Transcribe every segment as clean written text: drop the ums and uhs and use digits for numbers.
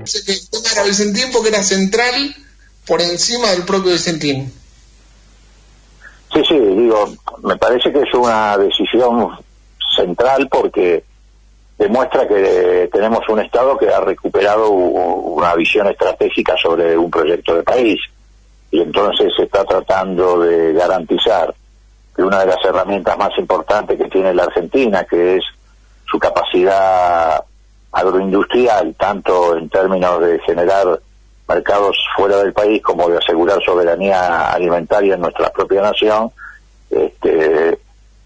Dice que el tema era Vicentín porque era central por encima del propio Vicentín. Sí, digo, me parece que es una decisión central porque demuestra que tenemos un Estado que ha recuperado una visión estratégica sobre un proyecto de país, y entonces se está tratando de garantizar que una de las herramientas más importantes que tiene la Argentina, que es su capacidad agroindustrial, tanto en términos de generar mercados fuera del país como de asegurar soberanía alimentaria en nuestra propia nación,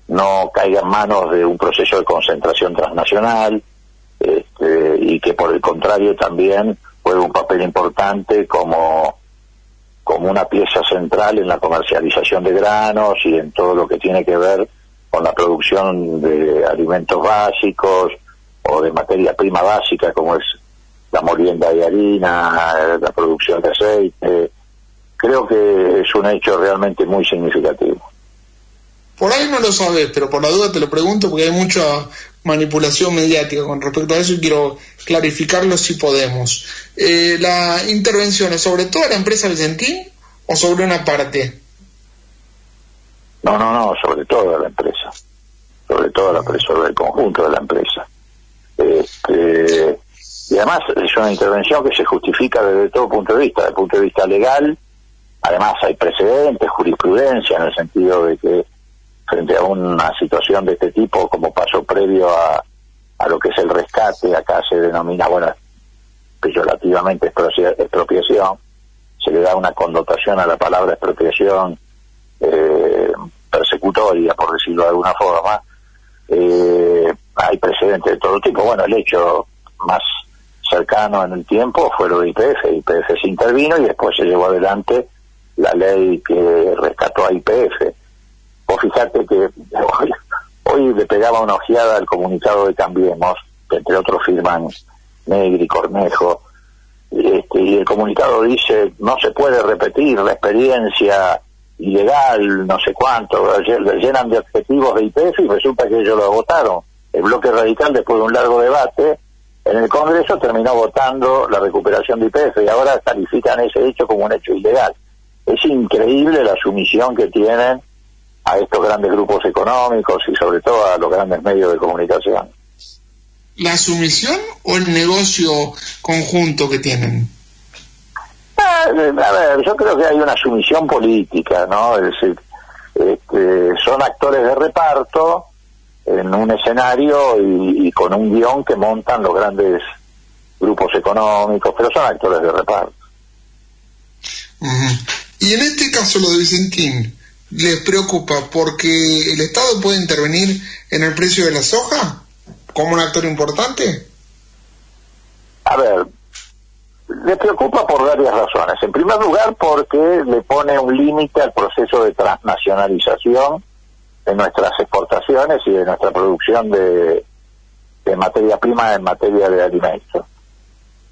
no caiga en manos de un proceso de concentración transnacional, y que por el contrario también juegue un papel importante como una pieza central en la comercialización de granos y en todo lo que tiene que ver con la producción de alimentos básicos o de materia prima básica, como es la molienda de harina, la producción de aceite. Creo que es un hecho realmente muy significativo. Por ahí no lo sabes, pero por la duda te lo pregunto porque hay mucha manipulación mediática con respecto a eso y quiero clarificarlo si podemos. ¿La intervención es sobre toda la empresa Vicentín o sobre una parte? No, sobre toda la empresa. Sobre toda la empresa, sobre el conjunto de la empresa. Y además es una intervención que se justifica desde todo punto de vista. Desde el punto de vista legal, además hay precedentes, jurisprudencia, en el sentido de que frente a una situación de este tipo, como paso previo a lo que es el rescate, acá se denomina, peyorativamente expropiación, se le da una connotación a la palabra expropiación persecutoria, por decirlo de alguna forma. Hay precedentes de todo tipo. El hecho más cercano en el tiempo fue lo de YPF. YPF se intervino y después se llevó adelante la ley que rescató a YPF. Vos fijate que hoy le pegaba una ojeada al comunicado de Cambiemos, que entre otros firman Negri y Cornejo, y el comunicado dice: no se puede repetir la experiencia ilegal, no sé cuánto, le llenan de adjetivos de YPF y resulta que ellos lo votaron. El bloque radical, después de un largo debate en el Congreso, terminó votando la recuperación de YPF y ahora califican ese hecho como un hecho ilegal. Es increíble la sumisión que tienen a estos grandes grupos económicos y sobre todo a los grandes medios de comunicación. ¿La sumisión o el negocio conjunto que tienen? A ver, yo creo que hay una sumisión política, ¿no? Es decir, son actores de reparto en un escenario y con un guión que montan los grandes grupos económicos, pero son actores de reparto. Uh-huh. Y en este caso lo de Vicentín, ¿les preocupa porque el Estado puede intervenir en el precio de la soja como un actor importante? A ver, le preocupa por varias razones. En primer lugar, porque le pone un límite al proceso de transnacionalización de nuestras exportaciones y de nuestra producción de materia prima en materia de alimentos.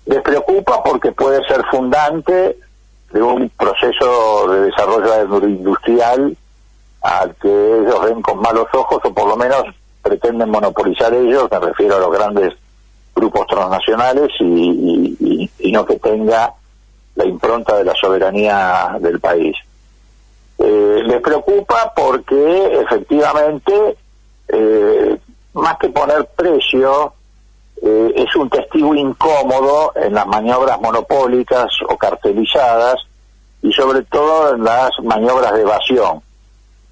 Les preocupa porque puede ser fundante de un proceso de desarrollo agroindustrial al que ellos ven con malos ojos, o por lo menos pretenden monopolizar ellos, me refiero a los grandes grupos transnacionales, y no que tenga la impronta de la soberanía del país. Les preocupa porque efectivamente, más que poner precio, es un testigo incómodo en las maniobras monopólicas o cartelizadas y sobre todo en las maniobras de evasión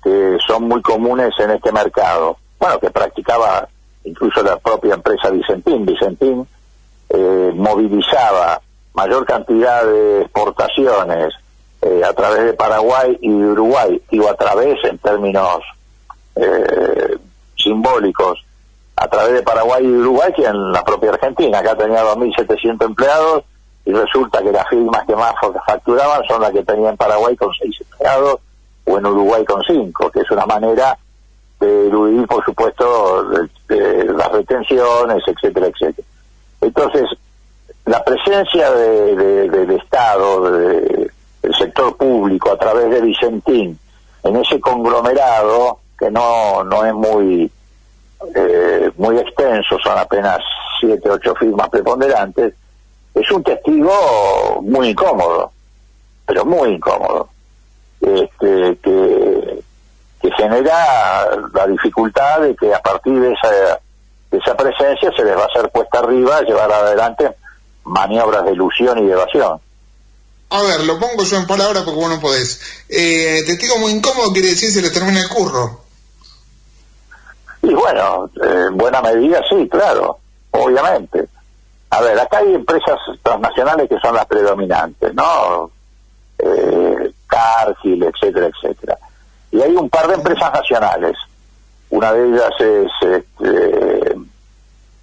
que son muy comunes en este mercado. Que practicaba incluso la propia empresa Vicentín. Vicentín movilizaba mayor cantidad de exportaciones a través de Paraguay y de Uruguay, a través en términos simbólicos, a través de Paraguay y Uruguay que en la propia Argentina. Acá tenía 2.700 empleados y resulta que las firmas que más facturaban son las que tenía en Paraguay con 6 empleados o en Uruguay con 5, que es una manera de eludir, por supuesto, las retenciones, etcétera, etcétera. Entonces, la presencia del Estado, del sector público a través de Vicentín en ese conglomerado, que no es muy extenso, son apenas 7, 8 firmas preponderantes, es un testigo muy incómodo, pero muy incómodo, que genera la dificultad de que a partir de esa presencia se les va a hacer cuesta arriba llevar adelante maniobras de ilusión y de evasión. A ver, lo pongo yo en palabras porque vos no podés. Testigo muy incómodo quiere decir se le termina el curro. Y bueno, en buena medida sí, claro, obviamente. A ver, acá hay empresas transnacionales que son las predominantes, ¿no? Cargill, etcétera, etcétera. Y hay un par de empresas nacionales. Una de ellas es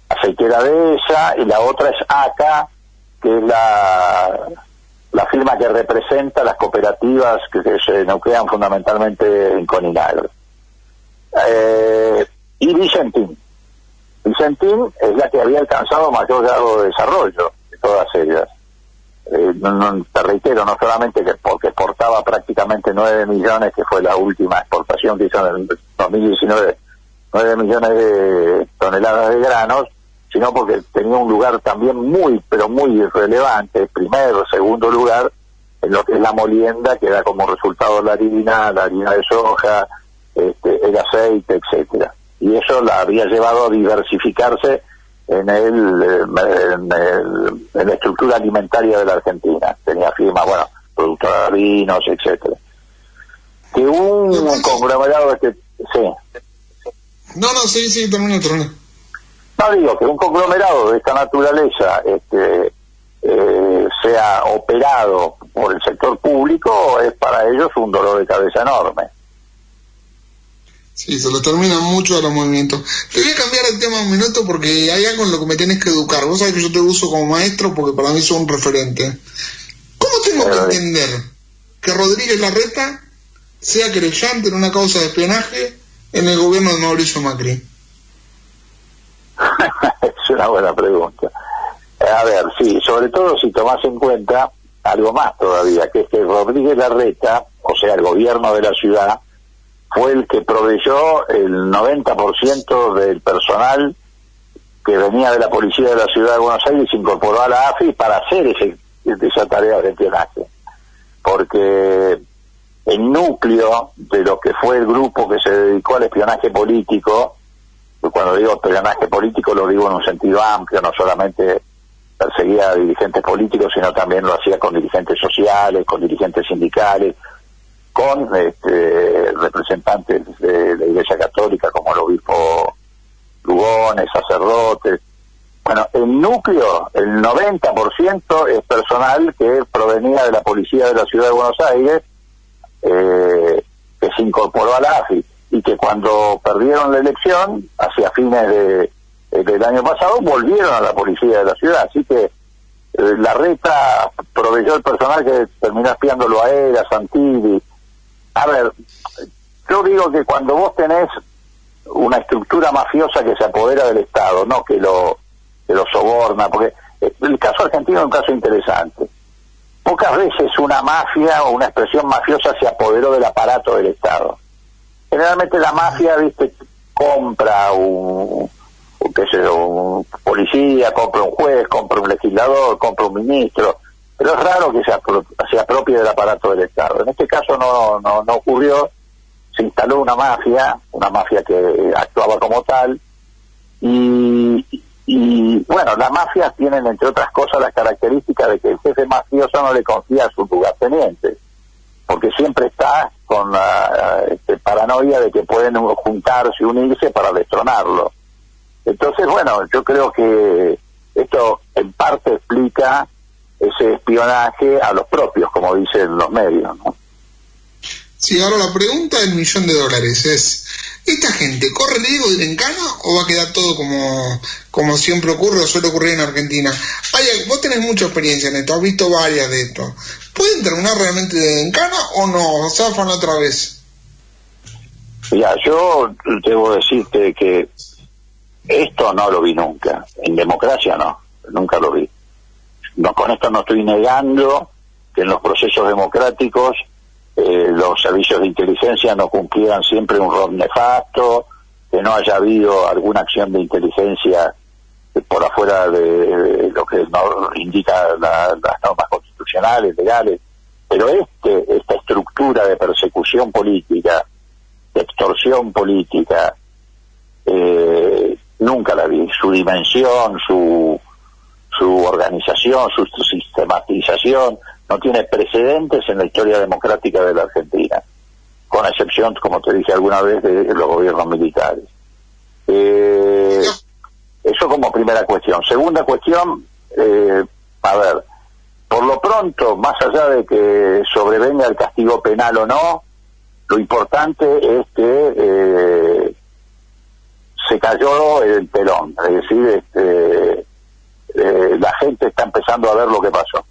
Aceitera Dehesa y la otra es ACA, que es la firma que representa las cooperativas que se nuclean fundamentalmente en Coninagro. Y Vicentín. Vicentín es la que había alcanzado mayor grado de desarrollo de todas ellas. Te reitero, no solamente que porque exportaba prácticamente 9 millones, que fue la última exportación que hizo en el 2019, 9 millones de toneladas de granos, sino porque tenía un lugar también muy, pero muy relevante, primero, segundo lugar, en lo que es la molienda, que da como resultado la harina de soja, el aceite, etcétera. Y eso la había llevado a diversificarse en la estructura alimentaria de la Argentina. Tenía firma, bueno, productora de vinos, etcétera. Que un conglomerado sí. Sí, termina. No, digo que un conglomerado de esta naturaleza sea operado por el sector público es para ellos un dolor de cabeza enorme. Sí, se lo terminan mucho a los movimientos. Te voy a cambiar el tema un minuto porque hay algo en lo que me tenés que educar. Vos sabés que yo te uso como maestro porque para mí sos un referente. ¿Cómo tengo que entender que Rodríguez Larreta sea querellante en una causa de espionaje en el gobierno de Mauricio Macri? Es una buena pregunta. A ver, sí, sobre todo si tomás en cuenta algo más todavía, que es que Rodríguez Larreta, o sea, el gobierno de la ciudad, fue el que proveyó el 90% del personal que venía de la policía de la ciudad de Buenos Aires y se incorporó a la AFI para hacer esa tarea de espionaje. Porque el núcleo de lo que fue el grupo que se dedicó al espionaje político, cuando digo espionaje político lo digo en un sentido amplio, no solamente perseguía a dirigentes políticos, sino también lo hacía con dirigentes sociales, con dirigentes sindicales, con representantes de la Iglesia Católica como el obispo Lugones, sacerdotes. Bueno, el núcleo, el 90% es personal que provenía de la policía de la ciudad de Buenos Aires, que se incorporó a la AFI y que cuando perdieron la elección, hacia fines del año pasado, volvieron a la policía de la ciudad. Así que Larreta proveyó el personal que terminó espiándolo a él, a Santilli. A ver, yo digo que cuando vos tenés una estructura mafiosa que se apodera del Estado, no que lo soborna, porque el caso argentino es un caso interesante. Pocas veces una mafia o una expresión mafiosa se apoderó del aparato del Estado. Generalmente la mafia, compra un policía, compra un juez, compra un legislador, compra un ministro, pero es raro que se apropie del aparato del Estado. En este caso no ocurrió. Se instaló una mafia que actuaba como tal, y bueno, las mafias tienen, entre otras cosas, las características de que el jefe mafioso no le confía a sus lugartenientes, porque siempre está con la paranoia de que pueden juntarse, unirse para destronarlo. Entonces, bueno, yo creo que esto en parte explica ese espionaje a los propios, como dicen los medios, ¿no? Sí, ahora la pregunta del $1.000.000 es, ¿esta gente corre el riesgo de ir en cana o va a quedar todo como siempre ocurre o suele ocurrir en Argentina? Vos tenés mucha experiencia en esto, has visto varias de esto. ¿Pueden terminar realmente en cana o no? ¿Zafan otra vez? Ya, yo debo decirte que esto no lo vi nunca. En democracia nunca lo vi. No, con esto no estoy negando que en los procesos democráticos los servicios de inteligencia no cumplieran siempre un rol nefasto, que no haya habido alguna acción de inteligencia por afuera fuera de lo que indica las normas constitucionales, legales, pero esta estructura de persecución política, de extorsión política, nunca la vi. Su dimensión, su organización, su sistematización no tiene precedentes en la historia democrática de la Argentina, con excepción, como te dije alguna vez, de los gobiernos militares. Eso como primera cuestión. Segunda cuestión, a ver, por lo pronto, más allá de que sobrevenga el castigo penal o no, lo importante es que se cayó el telón, es decir, la gente está empezando a ver lo que pasó.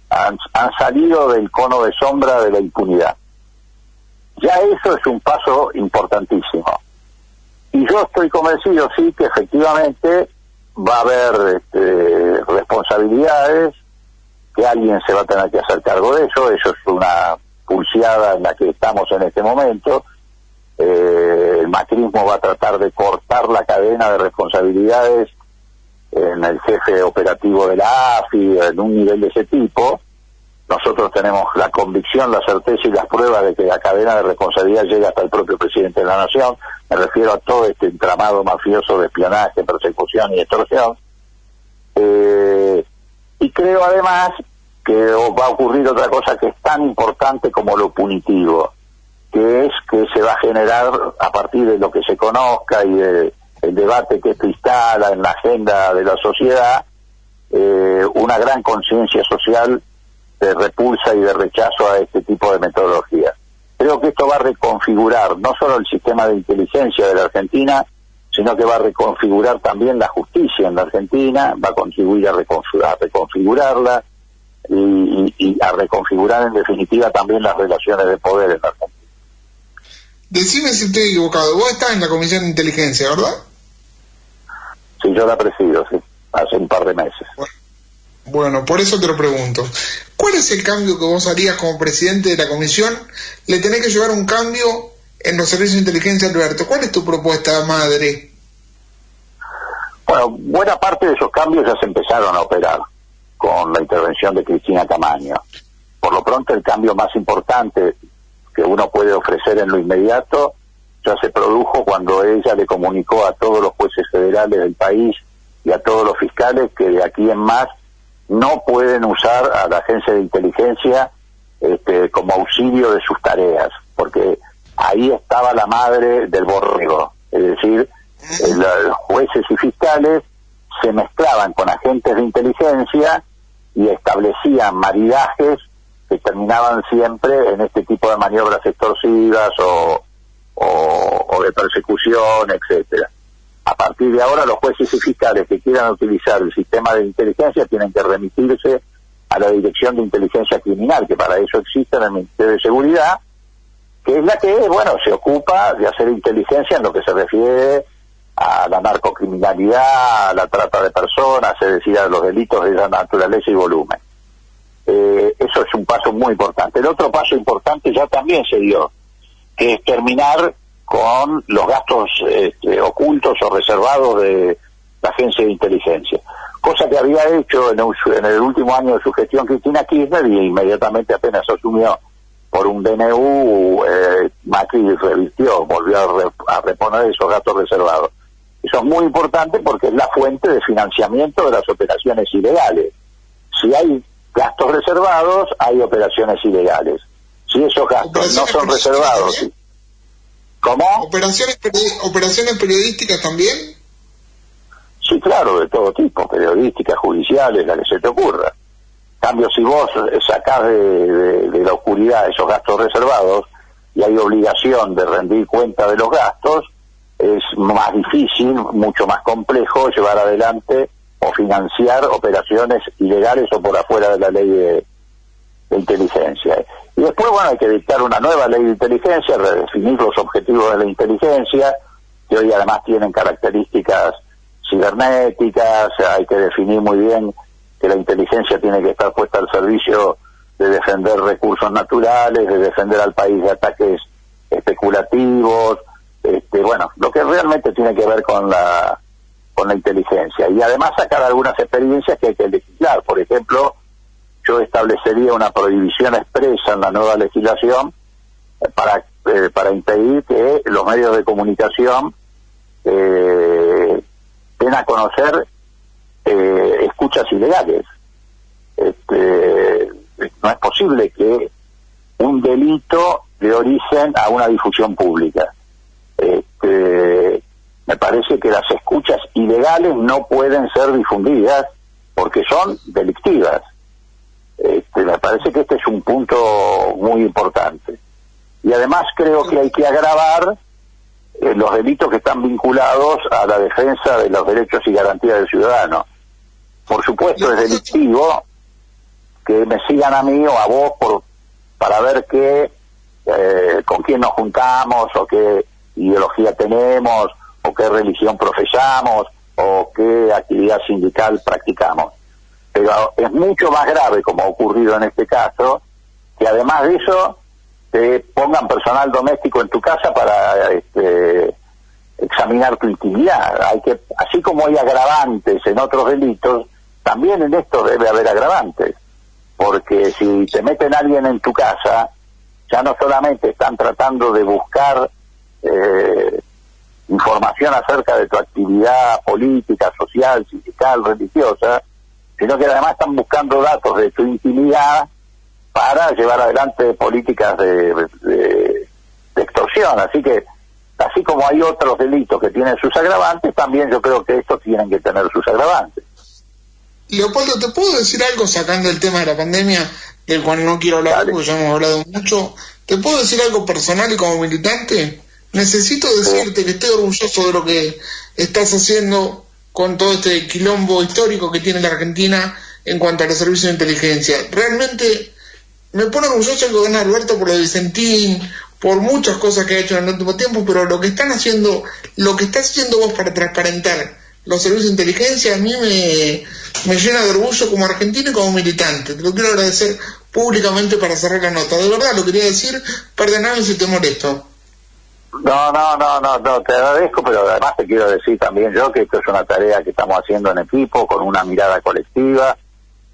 Han salido del cono de sombra de la impunidad. Ya eso es un paso importantísimo. Y yo estoy convencido, sí, que efectivamente va a haber responsabilidades, que alguien se va a tener que hacer cargo de eso. Eso es una pulseada en la que estamos en este momento. El macrismo va a tratar de cortar la cadena de responsabilidades en el jefe operativo de la AFI, en un nivel de ese tipo. Nosotros tenemos la convicción, la certeza y las pruebas de que la cadena de responsabilidad llega hasta el propio presidente de la Nación. Me refiero a todo este entramado mafioso de espionaje, persecución y extorsión. Y creo además que va a ocurrir otra cosa que es tan importante como lo punitivo, que es que se va a generar, a partir de lo que se conozca y de el debate que esto instala en la agenda de la sociedad, una gran conciencia social de repulsa y de rechazo a este tipo de metodologías. Creo que esto va a reconfigurar no solo el sistema de inteligencia de la Argentina, sino que va a reconfigurar también la justicia en la Argentina, va a contribuir a reconfigurarla y a reconfigurar en definitiva también las relaciones de poder en la Argentina. Decime si estoy equivocado, vos estás en la Comisión de Inteligencia, ¿verdad? Sí, yo la presido, sí, hace un par de meses. Bueno, por eso te lo pregunto. ¿Cuál es el cambio que vos harías como presidente de la comisión? Le tenés que llevar un cambio en los servicios de inteligencia, Alberto. ¿Cuál es tu propuesta madre? Bueno, buena parte de esos cambios ya se empezaron a operar con la intervención de Cristina Camaño. Por lo pronto, el cambio más importante que uno puede ofrecer en lo inmediato ya se produjo cuando ella le comunicó a todos los jueces federales del país y a todos los fiscales que de aquí en más no pueden usar a la agencia de inteligencia como auxilio de sus tareas, porque ahí estaba la madre del borrego, es decir, los jueces y fiscales se mezclaban con agentes de inteligencia y establecían maridajes que terminaban siempre en este tipo de maniobras extorsivas o de persecución, etcétera. A partir de ahora, los jueces y fiscales que quieran utilizar el sistema de inteligencia tienen que remitirse a la Dirección de Inteligencia Criminal, que para eso existe en el Ministerio de Seguridad, que es la que, bueno, se ocupa de hacer inteligencia en lo que se refiere a la narcocriminalidad, a la trata de personas, es decir, a los delitos de esa naturaleza y volumen. Eso es un paso muy importante. El otro paso importante ya también se dio, que es terminar con los gastos ocultos o reservados de la agencia de inteligencia, cosa que había hecho en el último año de su gestión Cristina Kirchner, y inmediatamente apenas asumió por un DNU, Macri revirtió, volvió a reponer esos gastos reservados. Eso es muy importante porque es la fuente de financiamiento de las operaciones ilegales. Si hay gastos reservados, hay operaciones ilegales. Si esos gastos no son reservados... ¿Cómo? ¿Operaciones periodísticas también? Sí, claro, de todo tipo, periodísticas, judiciales, la que se te ocurra. En cambio, si vos sacás de la oscuridad esos gastos reservados y hay obligación de rendir cuenta de los gastos, es más difícil, mucho más complejo llevar adelante o financiar operaciones ilegales o por afuera de la ley de inteligencia. Y después, bueno, hay que dictar una nueva ley de inteligencia, redefinir los objetivos de la inteligencia, que hoy además tienen características cibernéticas. Hay que definir muy bien que la inteligencia tiene que estar puesta al servicio de defender recursos naturales, de defender al país de ataques especulativos, bueno, lo que realmente tiene que ver con la inteligencia, y además sacar algunas experiencias que hay que legislar. Por ejemplo, yo establecería una prohibición expresa en la nueva legislación para impedir que los medios de comunicación den a conocer escuchas ilegales. No es posible que un delito dé origen a una difusión pública. Me parece que las escuchas ilegales no pueden ser difundidas porque son delictivas. Me parece que este es un punto muy importante. Y además creo que hay que agravar los delitos que están vinculados a la defensa de los derechos y garantías del ciudadano. Por supuesto es delictivo que me sigan a mí o a vos para ver con quién nos juntamos, o qué ideología tenemos, o qué religión profesamos, o qué actividad sindical practicamos. Pero es mucho más grave, como ha ocurrido en este caso, que además de eso te pongan personal doméstico en tu casa para examinar tu intimidad. Así como hay agravantes en otros delitos, también en esto debe haber agravantes, porque si te meten a alguien en tu casa, ya no solamente están tratando de buscar información acerca de tu actividad política, social, sindical, religiosa, sino que además están buscando datos de tu intimidad para llevar adelante políticas de extorsión. Así que, así como hay otros delitos que tienen sus agravantes, también yo creo que estos tienen que tener sus agravantes. Leopoldo, ¿te puedo decir algo sacando el tema de la pandemia, del cual no quiero hablar porque ya hemos hablado mucho? ¿Te puedo decir algo personal y como militante? Necesito decirte que estoy orgulloso de lo que estás haciendo con todo este quilombo histórico que tiene la Argentina en cuanto a los servicios de inteligencia. Realmente me pone orgulloso el gobierno de Alberto por lo de Vicentín, por muchas cosas que ha hecho en el último tiempo, pero lo que están haciendo, lo que estás haciendo vos para transparentar los servicios de inteligencia, a mí me llena de orgullo como argentino y como militante. Te lo quiero agradecer públicamente para cerrar la nota. De verdad lo quería decir, perdóname si te molesto. No, te agradezco, pero además te quiero decir también yo que esto es una tarea que estamos haciendo en equipo, con una mirada colectiva.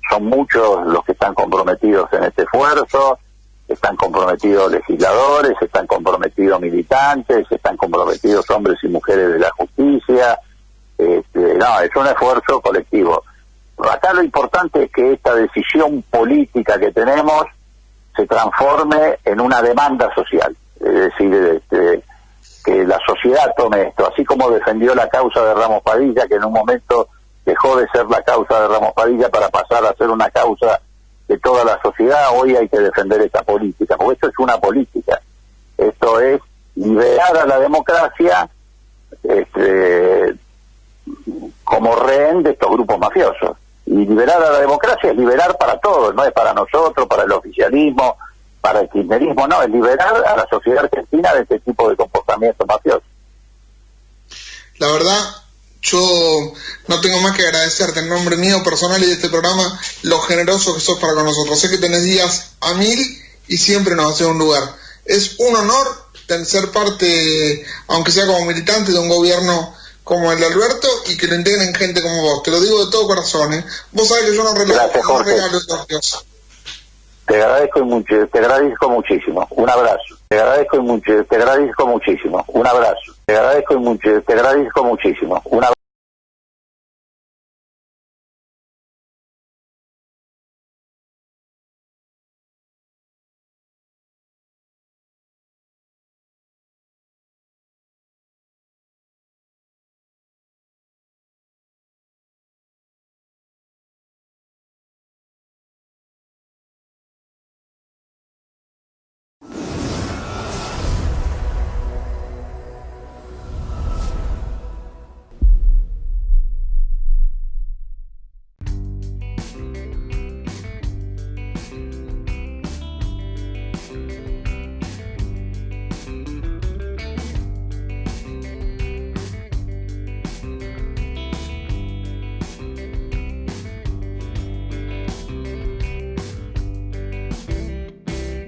Son muchos los que están comprometidos en este esfuerzo, están comprometidos legisladores, están comprometidos militantes, están comprometidos hombres y mujeres de la justicia. No, es un esfuerzo colectivo. Acá lo importante es que esta decisión política que tenemos se transforme en una demanda social. Es decir, que la sociedad tome esto, así como defendió la causa de Ramos Padilla, que en un momento dejó de ser la causa de Ramos Padilla para pasar a ser una causa de toda la sociedad. Hoy hay que defender esta política, porque esto es una política. Esto es liberar a la democracia como rehén de estos grupos mafiosos. Y liberar a la democracia es liberar para todos, no es para nosotros, para el oficialismo, para el kirchnerismo, no, es liberar a la sociedad argentina de este tipo de comportamiento mafioso. La verdad, yo no tengo más que agradecerte en nombre mío personal y de este programa lo generoso que sos para con nosotros. Sé que tenés días a 1000 y siempre nos haces un lugar. Es un honor ser parte, aunque sea como militante, de un gobierno como el de Alberto y que lo integren gente como vos. Te lo digo de todo corazón, ¿eh? Vos sabés que yo no regalo elogios. Te agradezco muchísimo. Un abrazo. Te agradezco muchísimo. Un abrazo. Te agradezco muchísimo. Un abrazo.